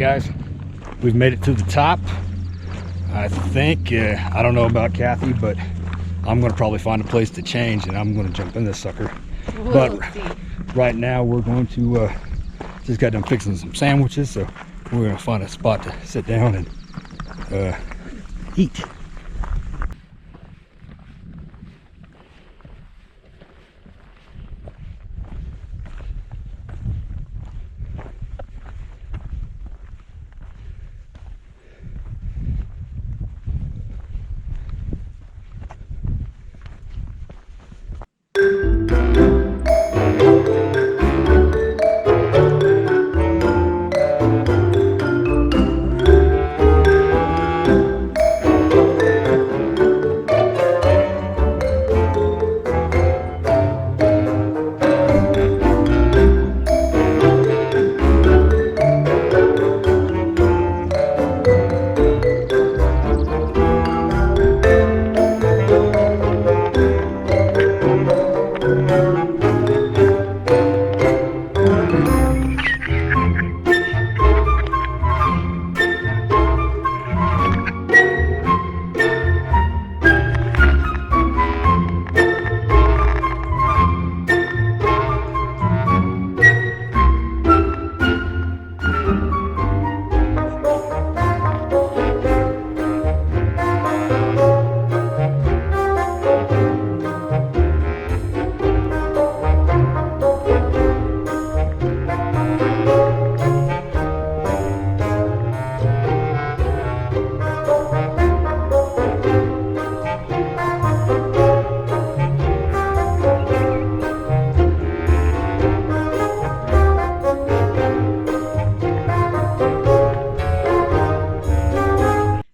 guys, we've made it to the top. I think I don't know about Kathy, but I'm gonna probably find a place to change and I'm gonna jump in this sucker. But right now we're going to just got done fixing some sandwiches, so we're gonna find a spot to sit down and eat.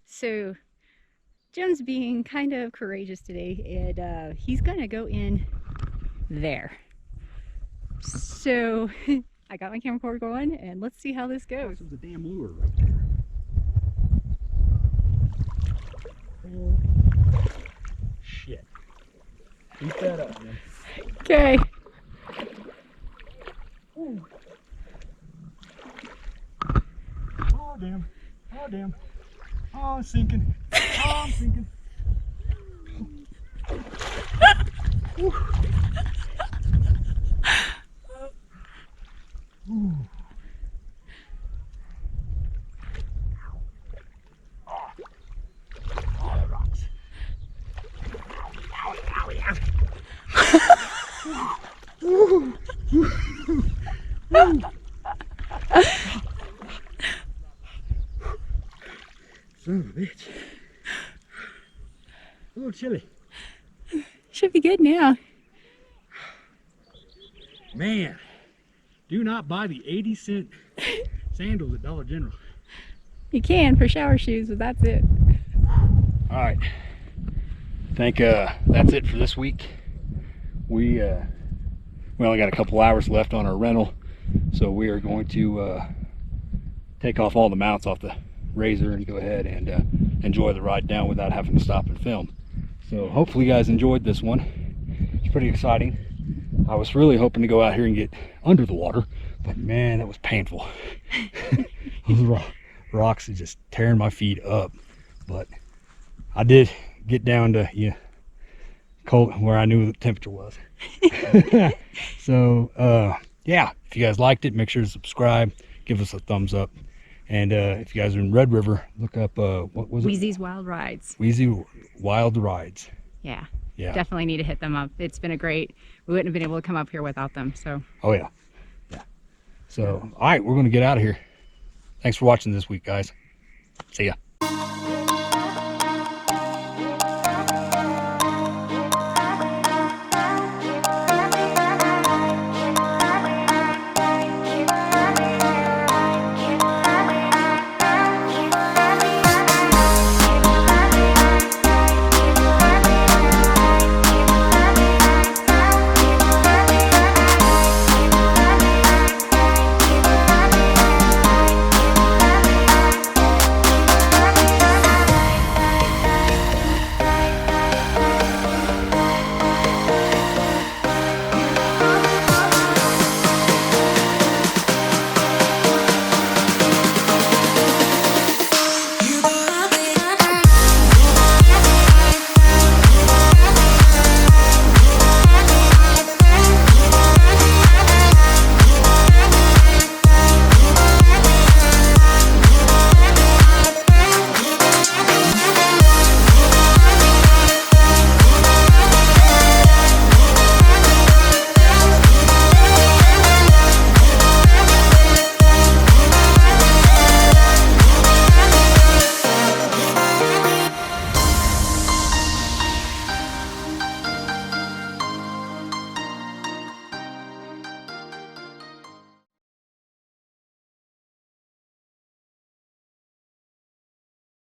So Jim's being kind of courageous today, and he's gonna go in there. So I got my camcorder going, and let's see how this goes. This was a damn lure right there. Oh, shit. Keep that up, man. Okay. Oh, damn. Oh, damn. Oh, I'm sinking. Oh, I'm sinking. Ooh. Ooh. Oh, the rocks. Owie, owie, owie. Ooh. Ooh. Son of a bitch. A little chilly. Should be good now. Man, do not buy the 80-cent sandals at Dollar General. You can for shower shoes, but that's it. All right. I think that's it for this week. We only got a couple hours left on our rental, so we are going to take off all the mounts off the RZR and go ahead and enjoy the ride down without having to stop and film. So hopefully you guys enjoyed this one. It's pretty exciting. I was really hoping to go out here and get under the water, but man, that was painful. Those rocks are just tearing my feet up. But I did get down to cold where I knew the temperature was. So yeah, if you guys liked it, make sure to subscribe, give us a thumbs up. And if you guys are in Red River, look up, what was it? Weezie's Wild Rides. Weezie Wild Rides. Yeah. Yeah. Definitely need to hit them up. It's been we wouldn't have been able to come up here without them, so. Oh yeah. Yeah. So, all right, we're going to get out of here. Thanks for watching this week, guys. See ya.